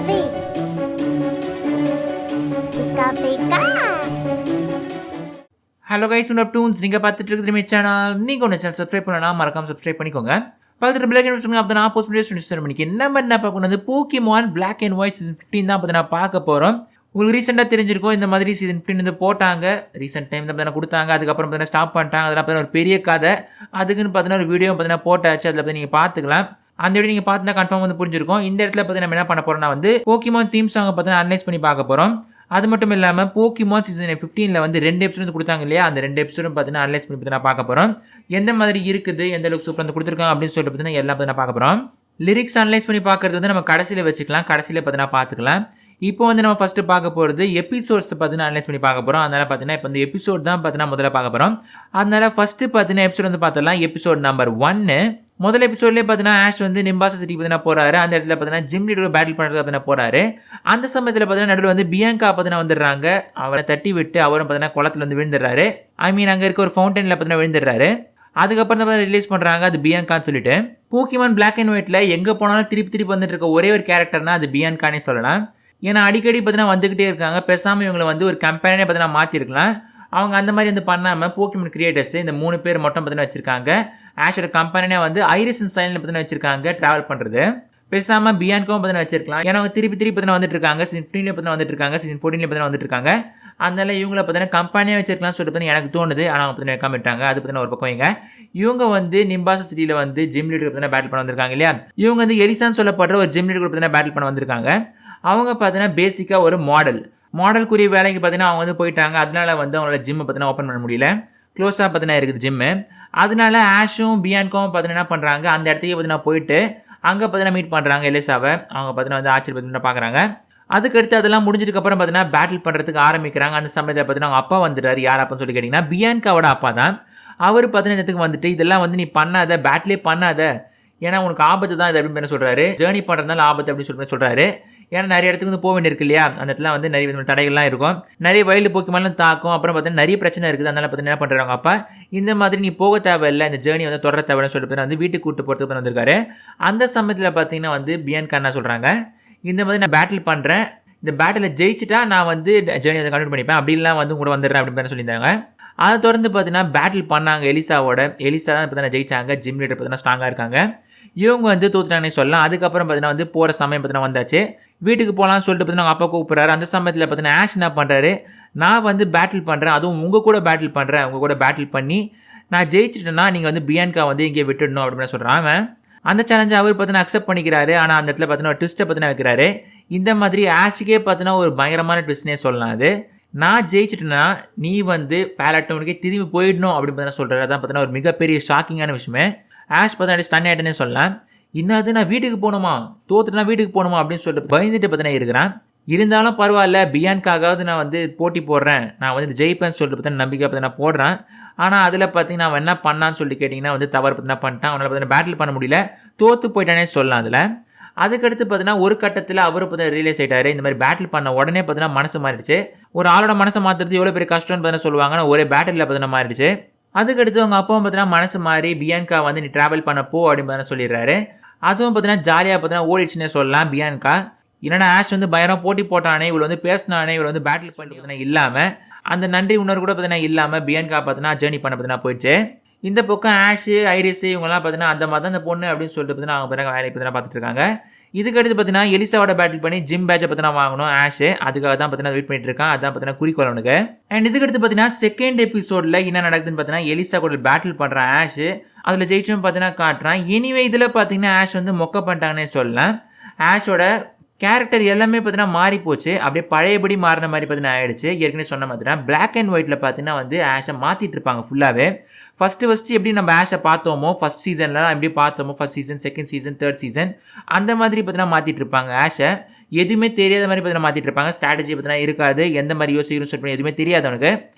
Pikapi. Pika Pika. Hello guys, உன்னோட tunes நீங்கள் பார்த்துட்டு இருக்கிற சேனல். நீங்கள் ஒன்று சேனல் சப்ஸ்கிரைப் பண்ணலாம், மறக்காம சப்ஸ்கிரைப் பண்ணிக்கோங்க. பக்கத்தில் பிளாக் அண்ட் ஒயிட் அப்போ நான் போஸ்ட் பண்ணி மணிக்கு என்ன பார்க்கணும் வந்து Pokemon black and white season 15 தான் பார்த்து நான் பார்க்க போகிறோம். உங்களுக்கு ரீசெண்டாக தெரிஞ்சிருக்கும், இந்த மாதிரி சீசன் 15 வந்து போட்டாங்க. ரீசெண்ட் டைம் தான் கொடுத்தாங்க, அதுக்கப்புறம் பார்த்தீங்கன்னா ஸ்டாப் பண்ணிட்டாங்க. அதெல்லாம் பார்த்தீங்கன்னா ஒரு பெரிய கதை. அதுக்குன்னு பார்த்தீங்கன்னா ஒரு வீடியோ பார்த்தீங்கன்னா போட்டாச்சு, அதில் பார்த்து நீங்கள் பார்த்துக்கலாம். அந்த வீடியோ நீங்கள் பார்த்தா கன்ஃபார்ம் வந்து புரிஞ்சிருக்கும். இந்த இடத்துல பார்த்து நம்ம என்ன பண்ண போகிறோம்னா வந்து போக்கிமான் தீம் சாங்கை பார்த்தீங்கன்னா அனலைஸ் பண்ணி பார்க்க போகிறோம். அது மட்டும் இல்லாமல் போக்கிமான் சீசன் 15 வந்து 2 எபிசோடு கொடுத்தாங்க இல்லையா, அந்த 2 எபிசோடும் பார்த்தீங்கன்னா அனலைஸ் பண்ணி பார்த்தீங்கன்னா பார்க்க போகிறோம். எந்த மாதிரி இருக்குது, எந்த அளவுக்கு சூப்பர் வந்து கொடுத்துருக்காங்க அப்படின்னு சொல்லிட்டு பார்த்தீங்கன்னா எல்லாம் பார்த்தீங்கன்னா பார்க்க போகிறோம். லிரிக்ஸ் அனலைஸ் பண்ணி பார்க்குறது வந்து நம்ம கடைசியில் வச்சுக்கலாம், கடைசியில் பார்த்தீங்கன்னா பார்த்துக்கலாம். இப்போ வந்து நம்ம ஃபஸ்ட்டு பார்க்க போகிறது எபிசோட்ஸ் பார்த்தீங்கன்னா அனலைஸ் பண்ணி பார்க்க போகிறோம். அதனால் பார்த்தீங்கன்னா இப்போ இந்த எபிசோட் தான் பார்த்தீங்கன்னா முதல்ல பார்க்க போகிறோம். அதனால் ஃபஸ்ட்டு பார்த்தீங்கன்னா எபிசோட் வந்து பார்த்தலாம். Episode number 1. முதல் எபிசோட்லேயே பார்த்தீங்கன்னா ஆஷ் வந்து நிம்பாசா சிட்டிக்கு பார்த்தீங்கன்னா போகிறாரு. அந்த இடத்துல பார்த்தீங்கன்னா ஜிம் லீடர் பேட்டில் பண்ணுறதுக்கு பார்த்தீங்கன்னா போகிறாரு. அந்த சமயத்தில் பார்த்தீங்கன்னா நடுவில் வந்து பியாங்கா பார்த்தீங்கன்னா வந்துடுறாங்க. அவரை தட்டி விட்டு அவரும் பார்த்தீங்கன்னா குளத்தில் வந்து விழுந்துடுறாரு. அங்கே இருக்க ஒரு ஃபவுண்டனில் பார்த்தீங்கன்னா விழுந்துடுறாரு. அதுக்கப்புறம் தான் ரிலீஸ் பண்ணுறாங்க அது பியாங்கான்னு சொல்லிட்டு. போக்கிமான் பிளாக் அண்ட் ஒயிட்டில் எங்கே போனாலும் திருப்பி வந்துட்டு இருக்க ஒரே ஒரு கேரக்டர்னா அது பியாங்கானே சொல்லலாம். ஏன்னா அடிக்கடி பார்த்தீங்கன்னா வந்துக்கிட்டே இருக்காங்க. பேசாமல் இவங்களை வந்து ஒரு கம்பெனியே பார்த்தீங்கன்னா மாற்றிருக்கலாம். அவங்க அந்த மாதிரி வந்து பண்ணாமல் போக்கிமான் கிரியேட்டர்ஸ் இந்த 3 பேர் மட்டும் பார்த்தீங்கன்னா வச்சுருக்காங்க. ஆஷோட கம்பெனியே வந்து ஐரிஸ் அண்ட் சைலண்ட் பார்த்தீங்கன்னா வச்சிருக்காங்க ட்ராவல் பண்ணுறது. பேசாமல் பியான்காவும் பார்த்தீங்கன்னா வச்சிருக்கலாம். ஏன்னா அவங்க திருப்பி பார்த்தீங்கன்னா வந்துட்டு இருக்காங்க. சீசன் 15 பார்த்தீங்கன்னா வந்துட்டு இருக்காங்க, சீசன் 14 பார்த்தீங்கன்னா வந்துட்டு இருக்காங்க. அதனால இவங்களை பார்த்தீங்கன்னா கம்பெனியாக வச்சிருக்கலாம்னு சொல்லிட்டு பார்த்தீங்கன்னா எனக்கு தோணுது. ஆனால் அவங்க பார்த்தீங்கன்னா வைக்காம விட்டாங்க. அது பார்த்தீங்கன்னா ஒரு பக்கம் வைங்க. இவங்க வந்து நிம்பாசா சிட்டியில் வந்து ஜிம் லீடர் பார்த்தீங்கன்னா பேட்டில் பண்ண வந்திருக்காங்க இல்லையா. இவங்க வந்து எலிசான்னு சொல்லப்படுற ஒரு ஜிம் லீடர் பார்த்தீங்கன்னா பேட்டில் பண்ண வந்திருக்காங்க. அவங்க பார்த்தீங்கன்னா பேசிக்காக ஒரு மாடலுக்குரிய வேலைக்கு பார்த்தீங்கன்னா அவங்க வந்து போயிட்டாங்க. அதனால வந்து அவங்களோட ஜிம்மை பார்த்தீங்கன்னா ஓப்பன் பண்ண முடியல, க்ளோஸாக பார்த்தீங்கன்னா இருக்குது ஜிம்மு. அதனால ஆஷும் பியான்காவும் பார்த்தீங்கன்னா என்ன பண்ணுறாங்க, அந்த இடத்துக்கு பார்த்தீங்கன்னா போயிட்டு அங்கே பார்த்தீங்கன்னா மீட் பண்ணுறாங்க எலிசாவை. அவங்க பார்த்தீங்கன்னா வந்து ஆச்சரிய பார்த்தீங்கன்னா பார்க்குறாங்க. அதுக்கடுத்து அதெல்லாம் முடிஞ்சதுக்கப்புறம் பார்த்தீங்கன்னா பேட்டில் பண்ணுறதுக்கு ஆரம்பிக்கிறாங்க. அந்த சமயத்தில் பார்த்தீங்கன்னா அவங்க அப்பா வந்துடுறாரு. யார் அப்பான்னு சொல்லி கேட்டிங்கன்னா பியான்காவோட அப்பா தான். அவர் பார்த்தீங்கன்னா இடத்துக்கு வந்துட்டு இதெல்லாம் வந்து நீ பண்ணாத, பேட்டிலே பண்ணாத, ஏன்னா உனக்கு ஆபத்து தான் இது அப்படின்னு சொல்கிறாரு. ஜேர்னி பண்ணுறதுனால ஆபத்து அப்படின்னு சொல்லி சொல்கிறாரு. ஏன்னா நிறைய இடத்துக்கு வந்து போக வேண்டியிருக்கு இல்லையா, அந்த இடத்துல வந்து நிறைய விதமான தடைகள்லாம் இருக்கும், நிறைய வயலு போக்கிமான்லாம் தாக்கும். அப்புறம் பார்த்தீங்கன்னா நிறைய பிரச்சனை இருக்குது. அதனால் பார்த்தீங்கன்னா என்ன பண்ணுறாங்க அப்பா, இந்த மாதிரி நீ போக தேவையில்லை, இந்த ஜேர்னி வந்து தொடர தேவைன்னு சொல்லிட்டு வந்து வீட்டுக்கு கூப்பிட்டு போகிறதுக்கு வந்திருக்காரு. அந்த சமயத்தில் பார்த்தீங்கன்னா வந்து பியான்கா என்ன சொல்கிறாங்க, இந்த மாதிரி நான் பேட்டில் பண்ணுறேன், இந்த பேட்டில் ஜெயிச்சிட்டா நான் வந்து ஜேர்னி வந்து கண்டினியூ பண்ணிப்பேன், அப்படின்லாம் வந்து கூட வந்துடுறேன் அப்படின்னு சொல்லியிருந்தாங்க. அதை தொடர்ந்து பார்த்தீங்கன்னா பேட்டில் பண்ணாங்க எலிசா தான் பார்த்தீங்கன்னா ஜெயிச்சாங்க. ஜிம் லீடர் பார்த்தீங்கன்னா ஸ்ட்ராங்காக இருக்காங்க. இவங்க வந்து தோத்துட்டாங்கன்னு சொல்லலாம். அதுக்கப்புறம் பார்த்தீங்கன்னா வந்து போகிற சமயம் பார்த்தீங்கன்னா வந்தாச்சு. வீட்டுக்கு போகலான்னு சொல்லிட்டு பார்த்தீங்கன்னா அப்பா கூப்பிட்றாரு. அந்த சமயத்தில் பார்த்தீங்கன்னா ஆஷ் என்ன பண்ணுறாரு, நான் வந்து பேட்டில் பண்ணுறேன், அதுவும் உங்கள் கூட பேட்டில் பண்ணுறேன், உங்கள் கூட பேட்டில் பண்ணி நான் ஜெயிச்சிட்டேன்னா நீங்கள் வந்து பியான்கா வந்து இங்கே விட்டுடணும் அப்படின்னு சொல்கிறான். அவன் அந்த சேலஞ்சை அவர் பார்த்தீங்கன்னா அக்செப்ட் பண்ணிக்கிறாரு. ஆனால் அந்த இடத்துல பார்த்தீங்கன்னா ஒரு ட்விஸ்ட்டை பார்த்தீங்கன்னா வைக்கிறாரு. இந்த மாதிரி ஆஷுக்கே பார்த்தீங்கன்னா ஒரு பயங்கரமான ட்விஸ்ட்னே சொல்லலாம். அது நான் ஜெயிச்சிட்டேன்னா நீ வந்து பேலட்டோனுக்கே திரும்பி போயிடணும் அப்படின்னு பார்த்தீங்கன்னா சொல்கிறாரு. அதான் பார்த்தீங்கன்னா ஒரு மிகப்பெரிய ஷாக்கிங்கான விஷயமே. ஆஷ் பார்த்தீங்கன்னா ஸ்டன் ஆகிட்டேன்னே சொல்லலாம். இன்னது நான் வீட்டுக்கு போகணுமா, தோத்துட்டு வீட்டுக்கு போகணுமா அப்படின்னு சொல்லிட்டு பயந்துட்டு பார்த்தீங்கன்னா இருக்கிறான். இருந்தாலும் பரவாயில்ல, பியான்காவது நான் வந்து போட்டி போடுறேன், நான் வந்து ஜெயிப்பேன்னு சொல்லிட்டு பார்த்தீங்கன்னா நம்பிக்கை பார்த்தீங்கன்னா போடுறேன். ஆனால் அதில் பார்த்தீங்கன்னா அவன் என்ன பண்ணான்னு சொல்லிட்டு கேட்டிங்கன்னா வந்து தவறு பார்த்தீங்கன்னா பண்ணிட்டான். அவனால் பார்த்தீங்கன்னா பேட்டில் பண்ண முடியல, தோற்று போயிட்டானே சொல்லலாம். அதில் அதுக்கடுத்து பார்த்தீங்கன்னா ஒரு கட்டத்தில் அவர் பார்த்தீங்கன்னா ரியலைஸ் ஆகிட்டாரு. இந்த மாதிரி பேட்டில் பண்ண உடனே பார்த்தீங்கன்னா மனசு மாறிடுச்சு. ஒரு ஆளோட மனசை மாற்றுறது எவ்வளோ பெரிய கஷ்டம்னு பார்த்தீங்கன்னா சொல்லுவாங்கன்னா ஒரே பேட்டில் பார்த்தீங்கன்னா மாறிடுச்சு. அதுக்கடுத்து அவங்க அப்பாவும் பார்த்தீங்கன்னா மனசு மாறி பியான்கா வந்து நீ ட்ராவல் பண்ண போ அப்படின்னு பார்த்தீங்கன்னா சொல்லிடுறாரு. அதுவும் பார்த்தீங்கன்னா ஜாலியாக பார்த்தீங்கன்னா ஓடிடுச்சுன்னே சொல்லலாம். பியான்கா என்னடா ஆஷ் வந்து பயங்கரம் போட்டி போட்டானே, இவ்வளோ வந்து பேசினானே, இவ்வளோ வந்து பேட்டில் பண்ணி பார்த்தீங்கன்னா இல்லாமல் அந்த நன்றி உணர்வு கூட பார்த்தீங்கன்னா இல்லாமல் பியான்கா பார்த்தீங்கன்னா ஜேர்னி பண்ண பார்த்தீங்கன்னா போயிடுச்சு. இந்த பக்கம் ஆஷு ஐரிஸ் இவங்கெல்லாம் பார்த்தீங்கன்னா அந்த மாதிரி தான் இந்த பொண்ணு அப்படின்னு சொல்லிட்டு பார்த்தீங்கன்னா அவங்க வேலை பார்த்தீங்கன்னா பார்த்துட்டு இருக்காங்க. இதுக்கடுத்து பார்த்தீங்கன்னா எலிசாவோட பேட்டில் பண்ணி ஜிம் பேட்சை பார்த்தீங்கன்னா வாங்கணும் ஆஷு. அதுக்காக தான் பார்த்தீங்கன்னா வெயிட் பண்ணிட்டு இருக்கான். அதான் பார்த்தீங்கன்னா குறிக்கோள் அவனுக்கு. அண்ட் இதுக்கடுத்து பார்த்தீங்கன்னா செகண்ட் எபிசோடில் என்ன நடக்குதுன்னு பார்த்தீங்கன்னா எலிசா கூட பேட்டில் பண்ணுறான் ஆஷு. அதில் ஜெயிச்சும் பார்த்தீங்கன்னா காட்டுறான். எனிவே இதில் பார்த்தீங்கன்னா ஆஷ் வந்து மொக்க பண்ணிட்டாங்கன்னே சொல்லலாம். ஆஷோட கேரக்டர் எல்லாமே பார்த்தீங்கன்னா மாறி போச்சு, அப்படியே பழையபடி மாறின மாதிரி பார்த்தீங்கன்னா ஆயிடுச்சு. ஏற்கனவே சொன்ன மாதிரி தான் பிளாக் அண்ட் ஒயிட்டில் பார்த்தீங்கன்னா வந்து ஆஷை மாற்றிட்டு இருப்பாங்க ஃபுல்லாகவே. ஃபஸ்ட்டு எப்படி நம்ம ஆஷை பார்த்தோமோ ஃபஸ்ட் சீசன்லாம் எப்படி பார்த்தோமோ, first season, second season, third season அந்த மாதிரி பார்த்தீங்கன்னா மாற்றிட்டு இருப்பாங்க ஆஷை. எதுவுமே தெரியாத மாதிரி பார்த்தீங்கன்னா மாற்றிட்டு இருப்பாங்க. ஸ்ட்ராட்டஜி பார்த்தீங்கன்னா இருக்காது, எந்த மாதிரி யோசிக்கணும்னு சொல்லிட்டு எதுவுமே தெரியாது அவனுக்கு.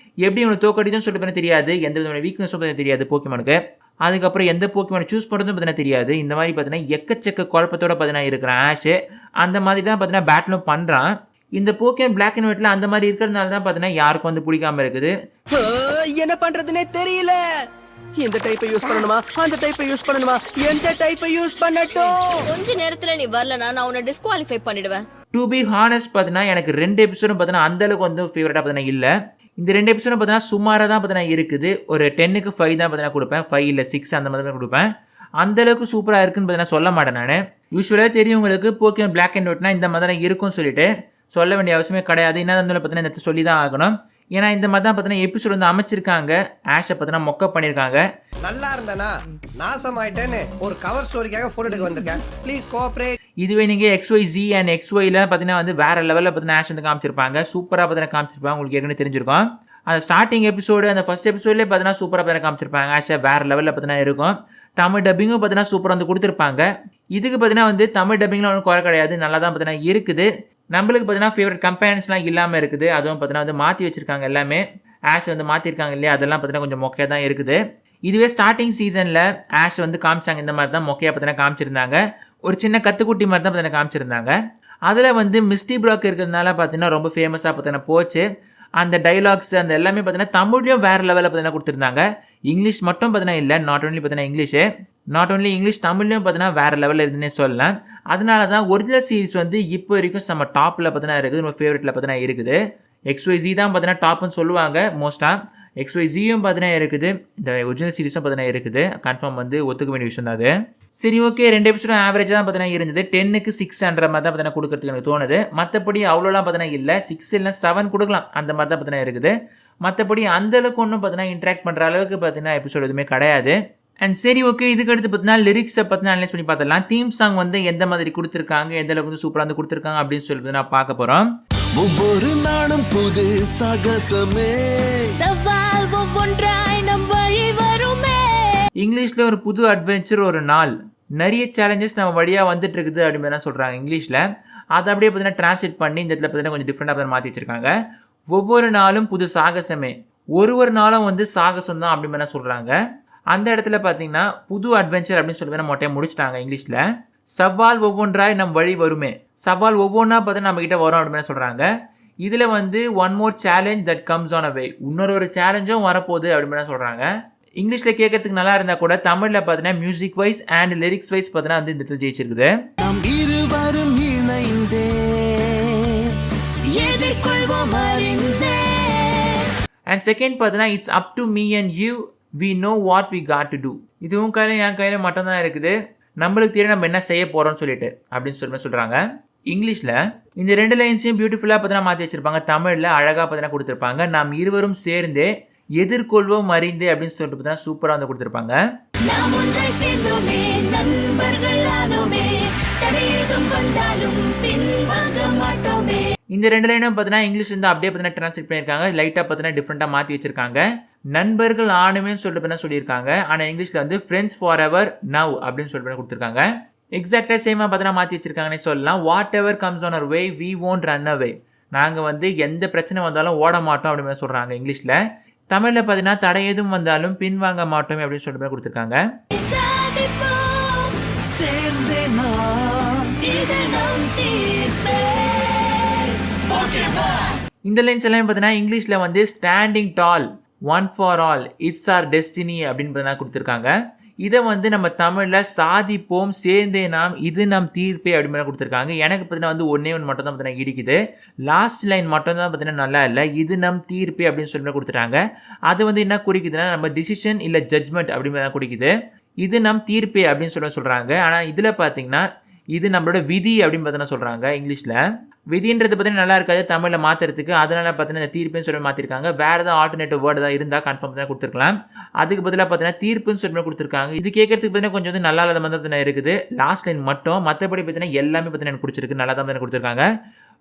எப்படி அவனுக்கு தோக்கடிதுன்னு சொல்லிட்டு தெரியாது, எந்த விதமான வீக்னஸும் பார்த்தீங்கன்னா தெரியாது போக்கிமானுக்கு. அதுக்கப்புறம் எந்த போக்கிமானை சூஸ் பண்ணுறதும் பார்த்தீங்கன்னா தெரியாது. இந்த மாதிரி பார்த்தீங்கன்னா எக்கச்சக்க குழப்பத்தோடு பார்த்தீங்கன்னா இருக்கிறான் ஆஷு. அந்த மாதிரி தான் பார்த்தீங்கன்னா பேட்டிலும் பண்ணுறான். இந்த போக்கிமான் பிளாக் அண்ட் ஒயிட்ல அந்த மாதிரி இருக்கிறதுனால தான் பார்த்தீங்கன்னா யாருக்கும் வந்து பிடிக்காம இருக்குது. என்ன பண்றதுன்னே தெரியல. இந்த டைப்பை யூஸ் பண்ணணுமா, அந்த டைப்பை யூஸ் பண்ணணுமா, எந்த டைப்பை யூஸ் பண்ணட்டும்? கொஞ்ச நேரத்துல நீ வரலனா நான் உன்னை டிஸ்குவாலிஃபை பண்ணிடுவேன். டு பி ஹானஸ்ட் பார்த்தீங்கன்னா எனக்கு 2 எபிசோடும் பார்த்தீங்கன்னா அந்தளவுக்கு வந்து ஃபேவரட்டாக பார்த்தீங்கன்னா இல்லை. இந்த 2 எபிசோடும் பார்த்தீங்கன்னா சுமாராக தான் பார்த்தீங்கன்னா இருக்குது. ஒரு 10க்கு 5 தான் பார்த்தீங்கன்னா கொடுப்பேன். 5 இல்லை 6 அந்த மாதிரி தான் கொடுப்பேன். அந்தளவுக்கு சூப்பராக இருக்குன்னு பார்த்தீங்கன்னா சொல்ல மாட்டேன் நான். யூஸ்வலாக தெரியுங்களுக்கு போக்கிமான் பிளாக் அண்ட் ஒயிட்னா இந்த மாதிரி தான் இருக்கும்னு சொல்லிட்டு சொல்ல வேண்டிய அவசியமே கிடையாது. என்ன இருந்தாலும் பார்த்தீங்கன்னா இந்த சொல்லி தான் ஆகணும். ஏன்னா இந்த மாதிரி தான் பார்த்தீங்கன்னா எபிசோட் வந்து அமைச்சிருக்காங்க. ஆஷை பார்த்தீங்கன்னா மொக்க பண்ணியிருக்காங்க. நல்லா இருந்தனா நாசமாயிட்டேன்னு ஒரு கவர் ஸ்டோரிக்காக போட்டோ எடுக்க வந்திருக்கேன். Please cooperate. இதுவே நீங்கள் XYZ அண்ட் XYல பார்த்தீங்கன்னா வந்து வேற லெவலில் பார்த்தீங்கன்னா ஆஷ் வந்து காமிச்சிருப்பாங்க. சூப்பராக பார்த்தீங்கன்னா காமிச்சிருப்பாங்க. உங்களுக்கு ஏற்கனவே தெரிஞ்சிருக்கும். அந்த ஸ்டார்டிங் எபிசோடு அந்த ஃபர்ஸ்ட் எபிசோட்லேயே பார்த்தீங்கன்னா சூப்பராக பார்த்தீங்கன்னா காமிச்சிருப்பாங்க. ஆஷை வேற லெவலில் பார்த்தீங்கன்னா இருக்கும். தமிழ் டப்பிங்கும் பார்த்தீங்கன்னா சூப்பராக வந்து கொடுத்துருப்பாங்க. இதுக்கு பார்த்தீங்கன்னா வந்து தமிழ் டப்பிங்லாம் ஒன்றும் குறை கிடையாது. நல்லா தான் பார்த்தீங்கன்னா இருக்குது. நம்மளுக்கு பார்த்தீங்கன்னா ஃபேவரட் கம்பெனிஸ்லாம் இல்லாமல் இருக்குது. அதுவும் பார்த்தீங்கன்னா வந்து மாற்றி வச்சிருக்காங்க எல்லாமே. ஆஷ் வந்து மாற்றிருக்காங்க இல்லையா, அதெல்லாம் பார்த்தீங்கன்னா கொஞ்சம் மொக்கையாக தான் இருக்குது. இதுவே ஸ்டார்டிங் சீசனில் ஆஷ் வந்து காமிச்சாங்க இந்த மாதிரி தான் மொக்கையாக பார்த்தீங்கன்னா காமிச்சிருந்தாங்க. ஒரு சின்ன கத்துக்குட்டி மாதிரி தான் பார்த்தீங்கன்னா காமிச்சிருந்தாங்க. அதில் வந்து மிஸ்டி ப்ராக் இருக்கிறதுனால பார்த்தீங்கன்னா ரொம்ப ஃபேமஸாக பார்த்தீங்கன்னா போச்சு. அந்த டைலாக்ஸ் அந்த எல்லாமே பார்த்தீங்கன்னா தமிழ்லையும் வேறு லெவலில் பார்த்தீங்கன்னா கொடுத்துருந்தாங்க. இங்கிலீஷ் மட்டும் பார்த்தீங்கன்னா இல்லை, நாட் ஓன்லி இங்கிலீஷ் தமிழ்லையும் பார்த்தீங்கன்னா வேறு லெவலில் இருந்துன்னே சொல்லலாம். அதனால தான் ஒரிஜினல் சீரிஸ் வந்து இப்போ வரைக்கும் நம்ம டாப்பில் பார்த்தீங்கன்னா இருக்குது, நம்ம ஃபேவரட்டில் பார்த்தீங்கன்னா இருக்குது. XYZ தான் பார்த்தீங்கன்னா டாப்னு சொல்லுவாங்க மோஸ்ட்டாக. XYZயும் பார்த்தீங்கன்னா இருக்குது, இந்த ஒரிஜினல் சீரிஸும் பார்த்தீங்கன்னா இருக்குது. கன்ஃபார்ம் வந்து ஒத்துக்க வேண்டிய விஷயம் தான் அது. சரி, ஓகே, 2 எபிசோடும் ஆவரேஜாக தான் பார்த்தீங்கன்னா இருந்தது. 10க்கு 6ன்ற மாதிரி தான் பார்த்தீங்கன்னா கொடுக்கறதுக்கு எனக்கு தோணுது. மற்றபடி அவ்வளோலாம் பார்த்தீங்கன்னா இல்லை, 6 இல்லை 7 கொடுக்கலாம் அந்த மாதிரி தான் பார்த்தீங்கன்னா இருக்குது. மற்றபடி அந்தளவுக்கு ஒன்றும் பார்த்தீங்கன்னா இன்ட்ராக்ட் பண்ணுற அளவுக்கு பார்த்தீங்கன்னா எபிசோட் எதுவுமே கிடையாது. அண்ட் சரி, ஓகே, இதுக்கு அடுத்து பார்த்தீங்கன்னா லிரிக்ஸை பார்த்தீங்கன்னா அனலைஸ் பண்ணி பார்த்துடலாம். தீம் சாங் வந்து எந்த மாதிரி கொடுத்துருக்காங்க, எந்த அளவுக்கு வந்து சூப்பராக வந்து கொடுத்துருக்காங்க அப்படின்னு சொல்லி நான் பார்க்க போகிறோம். ஒவ்வொரு நாளும் புது சாகசமே, சவால் ஒவ்வொன்றாய் நம் வழி வருமே. இங்கிலீஷில் ஒரு புது அட்வென்ச்சர், ஒரு நாள், நிறைய சேலஞ்சஸ் நம்ம வழியாக வந்துட்டு இருக்குது அப்படின்னு தான் சொல்கிறாங்க இங்கிலீஷில். அதை அப்படியே பார்த்தீங்கன்னா டிரான்ஸ்லேட் பண்ணி இந்த இடத்துல பார்த்தீங்கன்னா கொஞ்சம் டிஃப்ரெண்டாக மாற்றி வச்சிருக்காங்க. ஒவ்வொரு நாளும் புது சாகசமே, ஒரு நாளும் வந்து சாகசம் தான் அப்படின்னு சொல்கிறாங்க. அந்த இடத்துல பார்த்தீங்கன்னா புது அட்வென்ச்சர் அப்படின்னு சொல்லி மொட்டையாக முடிச்சிட்டாங்க இங்கிலீஷில். சவால் ஒவ்வொன்றாய் நம் வழி வருமே, சவால் ஒவ்வொன்றா பார்த்தா நம்ம கிட்ட வரும் அப்படின்னு சொல்கிறாங்க. இதில் வந்து one more challenge that comes on a way, இன்னொரு சேலஞ்சும் வரப்போகுது அப்படின்னு சொல்கிறாங்க. இங்கிலீஷில் கேட்கறதுக்கு நல்லா இருந்தால் கூட தமிழில் பார்த்தீங்கன்னா music wise and lyrics wise பார்த்தீங்கன்னா வந்து இந்த இடத்துல ஜெயிச்சிருக்குது. நாம் இருவரும் இணைந்தே எதிர்கொள்வோம் அறிந்தே. அண்ட் செகண்ட் பார்த்தீங்கன்னா it's up to me and you, we know what we got to do. இதுவும் கையில் என் கையில் மட்டும் தான் இருக்குது, நம்மளுக்கு தெரியும் நம்ம என்ன செய்ய போகிறோம்னு சொல்லிட்டு அப்படின்னு சொல்கிறாங்க. இங்கிலீஷில் இந்த 2 லைன்ஸையும் பியூட்டிஃபுல்லாக பார்த்தீங்கன்னா மாற்றி வச்சிருப்பாங்க. தமிழில் அழகாக பார்த்தீங்கன்னா கொடுத்துருப்பாங்க. நாம் இருவரும் சேர்ந்தே எதிர்கொள்வோம் அறிந்தே அப்படின்னு சொல்லிட்டு பார்த்தீங்கன்னா சூப்பராக வந்து கொடுத்துருப்பாங்க. இந்த 2 லைனும் பார்த்தீங்கன்னா இங்கிலீஷ் வந்து அப்படியே பார்த்தீங்கன்னா டிரான்ஸ்லேட் பண்ணியிருக்காங்க. லைட்டாக பார்த்தீங்கன்னா டிஃப்ரெண்ட்டாக மாற்றி வச்சிருக்காங்க. நண்பர்கள் ஆணுமே சொல்லிட்டு சொல்லியிருக்காங்க. ஆனால் இங்கிலீஷில் வந்து ஃப்ரெண்ட்ஸ் ஃபார் எவர் நவ் அப்படின்னு சொல்லிட்டு கொடுத்துருக்காங்க. எக்ஸாக்டாக சேமாக பார்த்தீங்கன்னா மாற்றி வச்சிருக்காங்கன்னே சொல்லலாம். Whatever comes on our way we won't run away, நாங்கள் வந்து எந்த பிரச்சனை வந்தாலும் ஓட மாட்டோம் அப்படின்னு சொல்கிறாங்க இங்கிலீஷில். தமிழில் பார்த்தீங்கன்னா தடை எதுவும் வந்தாலும் பின்வாங்க மாட்டோம் அப்படின்னு சொல்லிட்டு கொடுத்துருக்காங்க. இந்த லைன்ஸ் எல்லாம் பார்த்தீங்கன்னா இங்கிலீஷில் வந்து standing tall, one for all, it's our destiny அப்படின்னு பார்த்தீங்கன்னா கொடுத்துருக்காங்க. இதை வந்து நம்ம தமிழில் சாதிப்போம் சேர்ந்தே நாம், இது நம் தீர்ப்பே அப்படின்னு கொடுத்துருக்காங்க. எனக்கு பார்த்தீங்கன்னா வந்து ஒன்று மட்டும் தான் பார்த்தீங்கன்னா இடிக்குது. லாஸ்ட் லைன் மட்டும் தான் பார்த்தீங்கன்னா நல்லா இல்லை, இது நம் தீர்ப்பே அப்படின்னு சொல்லி கொடுத்துட்டாங்க. அது வந்து என்ன குறிக்குதுன்னா நம்ம டிசிஷன் இல்லை ஜட்ஜ்மெண்ட் அப்படின்னு தான் குறிக்குது. இது நம் தீர்ப்பே அப்படின்னு சொல்கிறாங்க. ஆனால் இதில் பார்த்தீங்கன்னா இது நம்மளோட விதி அப்படின்னு பார்த்தீங்கன்னா சொல்கிறாங்க இங்கிலீஷில். விதின்றது பார்த்தீங்கன்னா நல்லா இருக்காது தமிழில் மாற்றுறதுக்கு, அதனால பார்த்தீங்கன்னா இந்த தீர்ப்புன்னு சொல்லி மாற்றிருக்காங்க. வேறு ஏதாவது ஆல்டர்னேட்டிவ் வேர்டு தான் இருந்தால் கன்ஃபார்ம் தான் கொடுத்துருக்கலாம். அதுக்கு பதிலாக பார்த்தீங்கன்னா தீர்ப்புன்னு சொல்லி கொடுத்துருக்காங்க. இது கேட்கறதுக்கு பார்த்தீங்கன்னா கொஞ்சம் வந்து நல்லா இல்லாத மாதிரி தான் இருக்குது லாஸ்ட் லைன் மட்டும். மற்றபடி பார்த்தீங்கன்னா எல்லாமே பார்த்தீங்கன்னா எனக்கு பிடிச்சிருக்கு, நல்லா தான் கொடுத்துருக்காங்க.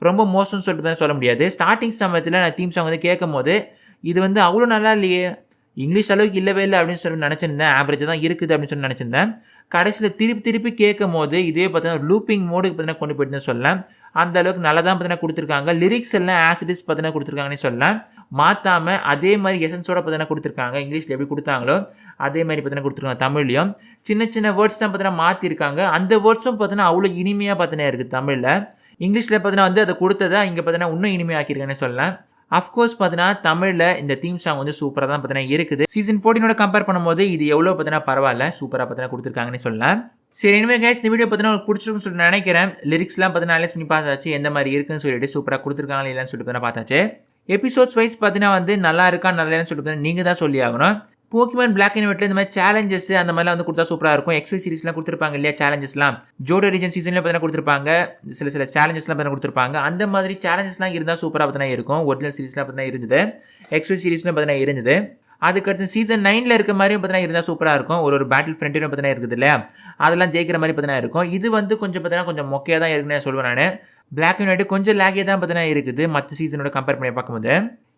ரொம்ப மோசம்னு சொல்லிட்டு தான் சொல்ல முடியாது. ஸ்டார்டிங் சமயத்தில் நான் தீம் சாங் வந்து கேட்கும் போது இது வந்து அவ்வளோ நல்லா இல்லையே, இங்கிலீஷ் அளவுக்கு இல்லவே இல்லை அப்படின்னு சொல்லி நினச்சிருந்தேன். ஆவரேஜாக தான் இருக்குது அப்படின்னு சொல்லி நினச்சிருந்தேன். கடைசியில் திருப்பி கேட்கும் போது இதே பார்த்தீங்கன்னா லூப்பிங் மோடுக்கு பார்த்தீங்கன்னா கொண்டு போயிட்டுன்னு சொல்லலாம். அந்த அளவுக்கு நல்லா தான் பார்த்தீங்கன்னா கொடுத்துருக்காங்க. லிரிக்ஸ் எல்லாம் ஆசிடிஸ் பார்த்தீங்கன்னா கொடுத்துருக்காங்கன்னு சொல்லலாம். மாற்றாமல் அதே மாதிரி எசன்ஸோட பார்த்தீங்கன்னா கொடுத்துருக்காங்க. இங்கிலீஷில் எப்படி கொடுத்தாங்களோ அதே மாதிரி பார்த்தீங்கன்னா கொடுத்துருக்காங்க. தமிழ்லையும் சின்ன வேர்ட்ஸ் தான் பார்த்தீங்கன்னா மாற்றிருக்காங்க. அந்த வேர்ட்ஸும் பார்த்தீங்கன்னா அவ்வளோ இனிமையாக பார்த்தீங்கன்னா இருக்குது தமிழில். இங்கிலீஷில் பார்த்தீங்கன்னா வந்து அதை கொடுத்ததா இங்கே பார்த்தீங்கன்னா இன்னும் இனிமையாக்கியிருக்காங்கன்னு சொல்லலாம். அஃப்கோர்ஸ் பார்த்தீங்கன்னா தமிழில் இந்த தீம் சாங் வந்து சூப்பராக தான் பார்த்தீங்கன்னா இருக்குது. சீசன் 14 கம்பேர் பண்ணும்போது இது எவ்வளோ பார்த்தீங்கன்னா பரவாயில்ல, சூப்பராக பார்த்தீங்கன்னா கொடுத்துருக்காங்கன்னு சொல்லலாம். சரி, இனிமே கைஸ் இந்த வீடியோ பார்த்தீங்கன்னா உங்களுக்கு பிடிச்சிருக்குன்னு சொல்லிட்டு நினைக்கிறேன். லிரிக்ஸ்லாம் பார்த்தீங்கன்னா அனலைஸ் பண்ணி பார்த்தாச்சு, எந்த மாதிரி இருக்குன்னு சொல்லிட்டு சூப்பராக கொடுத்துருக்காங்க இல்லைன்னு சொல்லிட்டு பார்த்தீங்கன்னா பார்த்தாச்சு. எபிசோட்ஸ் வைஸ் பார்த்தீங்கன்னா வந்து நல்லா இருக்கா நல்லா இல்லைன்னு சொல்லிட்டு நீங்கள் தான் சொல்லி ஆகணும். போக்கிமான் பிளாக் அண்ட் ஒயிட்ல இந்த மாதிரி சேலஞ்சஸ் அந்த மாதிரிலாம் வந்து கொடுத்தா சூப்பராக இருக்கும். எக்ஸ்வி சீரிஸ்லாம் கொடுத்துருப்பாங்க இல்லையா சேலஞ்சஸ்லாம், ஜோடோ ரீஜன் சீசன்ல பார்த்தீங்கன்னா கொடுத்துருப்பாங்க, சில சேலஞ்சஸ்லாம் பார்த்தீங்கன்னா கொடுத்துருப்பாங்க. அந்த மாதிரி சேலஞ்சஸ்லாம் இருந்தால் சூப்பராக பார்த்தீங்கன்னா இருக்கும். ஒரிஜினல் சீரிஸ்லாம் பார்த்தீங்கன்னா இருந்தது, எக்ஸ்வி சீரிஸ்லாம் பார்த்தீங்கன்னா இருந்தது. அதுக்கடுத்து சீசன் 9 இருக்க மாதிரியும் பார்த்தீங்கன்னா இருந்தால் சூப்பராக இருக்கும். ஒரு பேட்டில் ஃப்ரண்ட்டும் பார்த்தீங்கன்னா இருக்குது இல்லையா, அதெல்லாம் ஜெயிக்கிற மாதிரி பார்த்தீங்கன்னா இருக்கும். இது வந்து கொஞ்சம் பார்த்தீங்கன்னா கொஞ்சம் மொக்கையாக தான் இருக்குன்னு சொல்லுவேன் நான். பிளாக் அண்ட் ஒயிட் கொஞ்சம் லேகியாக தான் பார்த்தீங்கன்னா இருக்குது மற்ற சீசனோட கம்பேர் பண்ணி பார்க்கும்போது.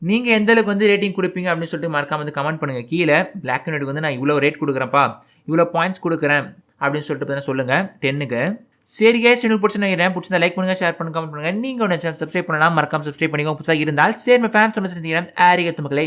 நீங்கள் எந்த அளவுக்கு வந்து ரேட்டிங் கொடுப்பீங்க அப்படின்னு சொல்லிட்டு மறக்காம வந்து கமெண்ட் பண்ணுங்கள் கீழே. பிளாக் அண்ட் ஒயிட் வந்து நான் இவ்வளோ ரேட் கொடுக்குறேன்ப்பா, இவ்வளோ பாயிண்ட்ஸ் கொடுக்குறேன் அப்படின்னு சொல்லிட்டு பார்த்தீங்கன்னா சொல்லுங்கள் 10க்கு. சரி கேஸ், எனக்கு பிடிச்சிருந்தா லைக் பண்ணுங்கள், ஷேர் பண்ணுங்க, கமெண்ட் பண்ணுங்கள். நீங்கள் ஒன்று சேனல் சப்ஸ்கிரைப் பண்ணலாம், மறக்காம சப்ஸ்கிரைப் பண்ணிக்கோங்க புதுசாக இருந்தால். சரி ஃபேன்ஸ் ஒன்று செஞ்சுக்கிறேன். ஆரிகத்து மக்களே.